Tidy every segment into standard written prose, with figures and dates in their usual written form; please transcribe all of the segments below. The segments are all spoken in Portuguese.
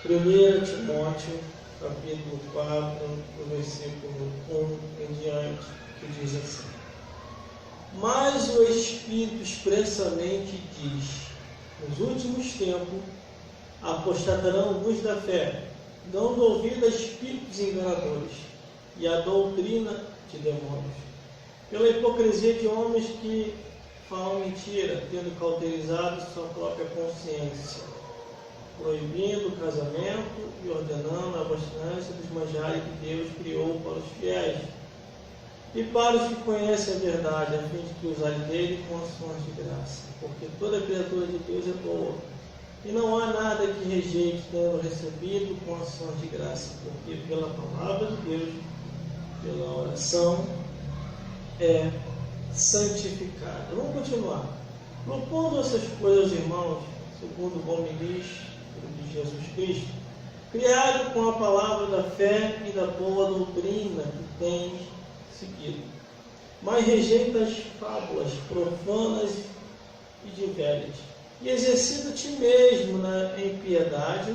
1 Timóteo, capítulo 4, do versículo 1 em diante, que diz assim: Mas o Espírito expressamente diz: nos últimos tempos apostatarão alguns da fé, dando ouvido a espíritos enganadores e a doutrina de demônios, pela hipocrisia de homens que falam mentira, tendo cauterizado sua própria consciência, proibindo o casamento e ordenando a abstinência dos manjares que Deus criou para os fiéis e para os que conhecem a verdade, a fim de que usarem dele com ações de graça, porque toda criatura de Deus é boa, e não há nada que rejeite tendo recebido com ações de graça, porque pela palavra de Deus, pela oração, é santificado. Vamos continuar. Propondo essas coisas, irmãos, segundo o bom ministro de Jesus Cristo, criado com a palavra da fé e da boa doutrina que tens seguido, mas rejeita as fábulas profanas e de velhas, e exercita a ti mesmo em piedade,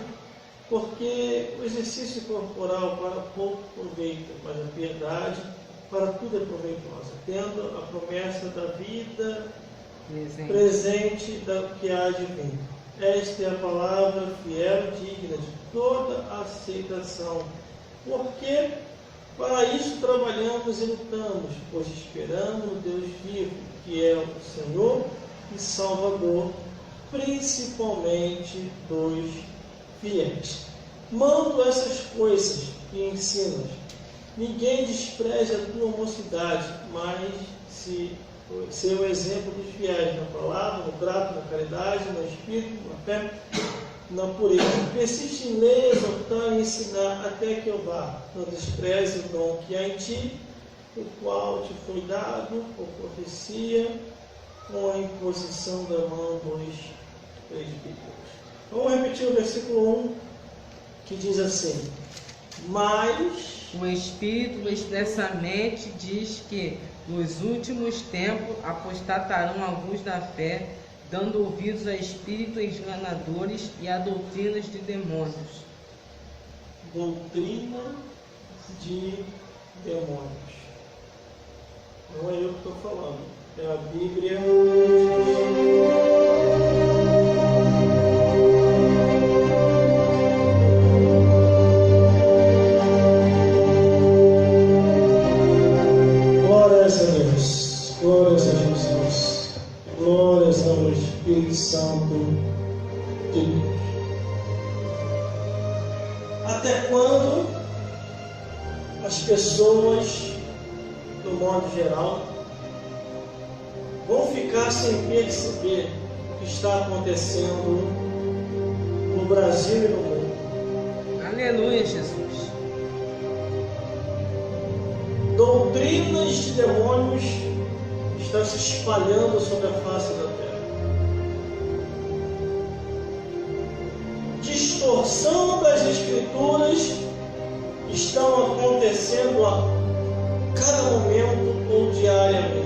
porque o exercício corporal para pouco proveita, mas a piedade para tudo é proveitosa, tendo a promessa da vida presente da que há de vir. Esta é a palavra fiel, digna de toda aceitação, porque para isso trabalhamos e lutamos, pois esperamos no Deus vivo, que é o Senhor e Salvador, principalmente dos fiéis. Mando essas coisas que ensinas. Ninguém despreze a tua mocidade, mas se ser o exemplo dos fiéis na palavra, no trato, na caridade, no espírito, na fé, na pureza. Persiste em ler, exortar e ensinar até que eu vá. Não despreze o dom que há em ti, o qual te foi dado por profecia, com a imposição da mão dos presbíteros. Vamos repetir o versículo 1, que diz assim: Mas o Espírito expressamente diz que nos últimos tempos apostatarão alguns da fé, dando ouvidos a espíritos enganadores e a doutrinas de demônios. Doutrina de demônios. Não é eu que estou falando, é a Bíblia. Glórias a Deus, glórias a Jesus, glórias ao Espírito Santo de Deus. Até quando as pessoas, do modo geral, vão ficar sem perceber o que está acontecendo no Brasil e no mundo? Aleluia, Jesus. Doutrinas de demônios estão se espalhando sobre a face da terra. Distorção das escrituras estão acontecendo a cada momento ou diariamente.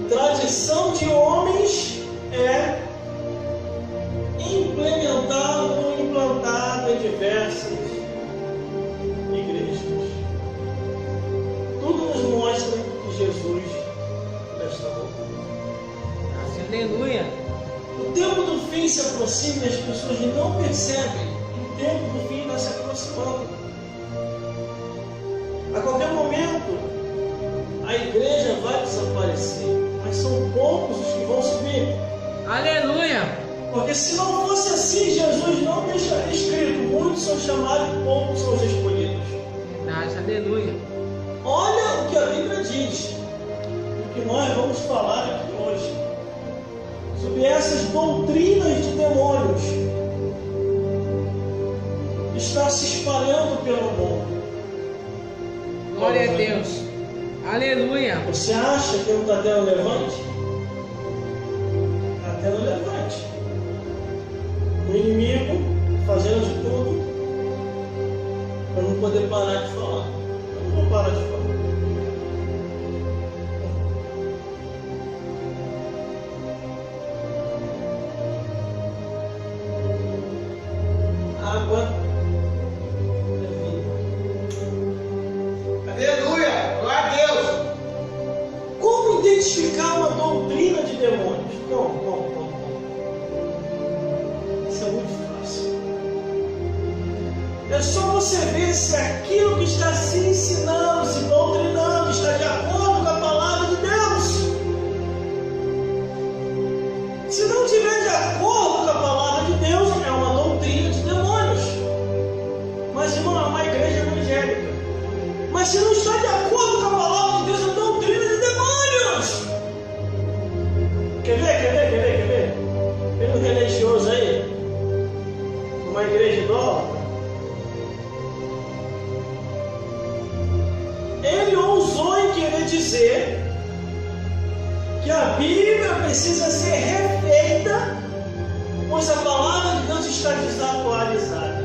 Tradição de homens é implantada em diversas igrejas. Tudo nos mostra que Jesus já está voltando. Aleluia. O tempo do fim se aproxima e as pessoas não percebem que o tempo do fim está se aproximando. A qualquer momento, a igreja vai desaparecer, mas são poucos os que vão subir. Aleluia. Porque se não fosse assim, Jesus não deixaria escrito: muitos são chamados, poucos são os escolhidos. Verdade, aleluia. Olha o que a Bíblia diz, o que nós vamos falar aqui hoje, sobre essas doutrinas de demônios. Está se espalhando pelo mundo. Glória a Deus. Aleluia. Você acha que não está tendo levante? Está tendo levante. O inimigo fazendo de tudo para não poder parar de falar. Eu não vou parar de falar. água da vida. Aleluia! Glória a Deus! Como identificar uma doutrina de demônios? Como? Isso é muito fácil. É só você ver se aquilo que está se ensinando, se doutrinando, está de acordo com a palavra de Deus. Se não estiver de acordo com a palavra de Deus, é uma doutrina de demônios. Mas, irmão, é uma igreja evangélica. Mas se não está de acordo com a palavra de Deus, é uma doutrina de demônios. Quer ver? Tem um religioso aí, uma igreja idólatra. Ele ousou em querer dizer que a Bíblia precisa ser refeita, pois a palavra de Deus está desatualizada.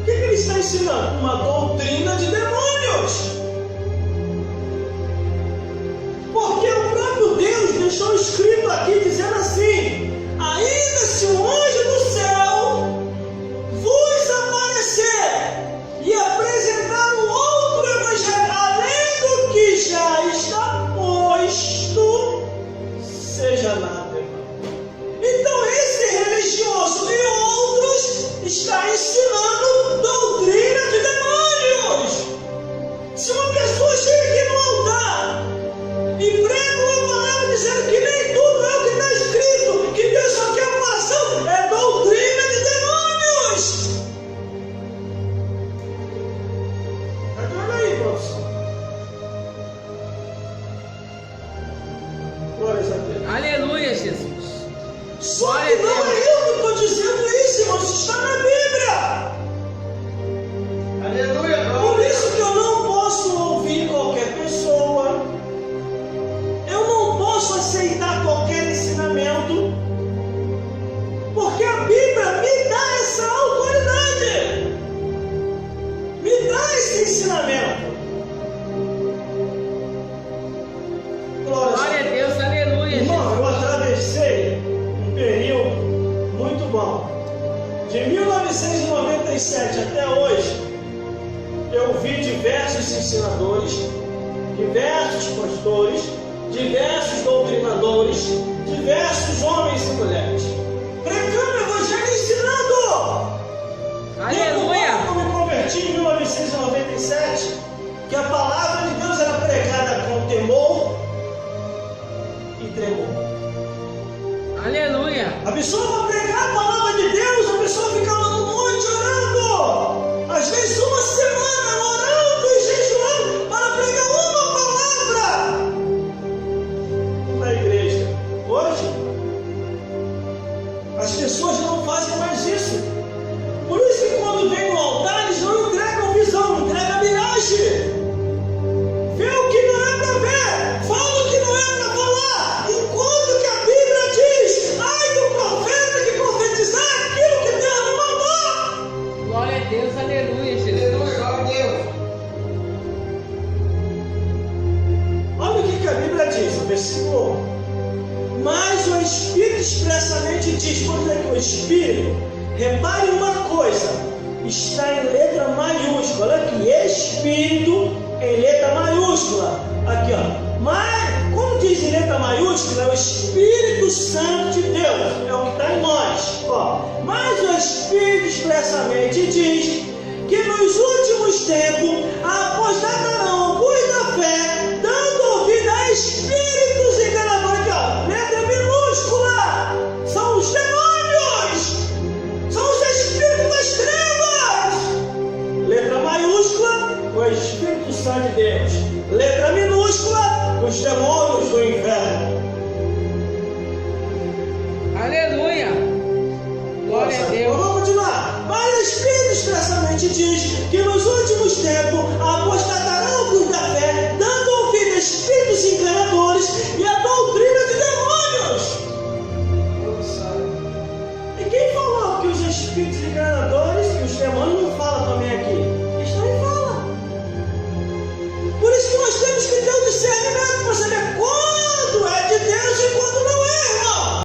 O que ele está ensinando? Uma doutrina de demônios. Porque o próprio Deus deixou escrito aqui dizendo assim: ainda se o anjo do céu vos aparecer e apresentar um outro evangelho além do que já está posto, seja nada, irmão. Então esse religioso e outros está ensinando doutrina de demônios. Se uma pessoa chega aqui no altar e prega uma palavra dizendo que nem tudo é o que está escrito, que Deus só quer oração, é doutrina de demônios. Olha aí, professor. Glórias a Deus. Aleluia, Jesus. Só que não é eu que estou dizendo isso, irmão. Isso está na Bíblia. Aleluia! Por isso que eu não posso ouvir qualquer pessoa. Eu não posso aceitar qualquer ensinamento. Porque a Bíblia me dá essa autoridade. Me dá esse ensinamento. Glória a Deus, aleluia, Irmão, Jesus. eu atravessei um período muito bom. De 1997 até hoje, eu vi diversos ensinadores, diversos pastores, diversos doutrinadores, diversos homens e mulheres, pregando o evangelho e ensinando. Aleluia. Eu me converti em 1997, que a palavra de Deus era pregada com temor e tremor. Aleluia. A pessoa vai pregar a palavra de Deus, a pessoa ficava no monte orando, às vezes uma semana orando e jejuando para pregar uma palavra na igreja. Hoje, as pessoas não fazem mais isso. Por isso que quando vem no altar, eles não entregam visão, entregam miragem. Vê o que não é para ver, fala o que não é para falar. Enquanto que a Bíblia diz: ai do profeta que profetizar aquilo que Deus não mandou. Glória a Deus, aleluia, Jesus. Aleluia! Glória a Deus! Olha o que a Bíblia diz, no versículo 1. Mas o Espírito expressamente diz: quando é que o Espírito, repare uma coisa, está em letra maiúscula. Olha aqui, Espírito em letra maiúscula. Aqui, ó. Mas, como diz em letra maiúscula, é o Espírito Santo de Deus, é o que está em nós. Ó. Mas o Espírito expressamente diz que nos últimos tempos apostatarão alguns da fé, dando ouvido a espíritos enganadores. Aqui, ó. Letra minúscula. São os demônios. São os espíritos das trevas. Letra maiúscula, o Espírito Santo de Deus. Letra minúscula, os demônios do inferno. Aleluia. Glória a Deus. Vamos continuar. Mas o Espírito expressamente diz que nos últimos tempos apostatarão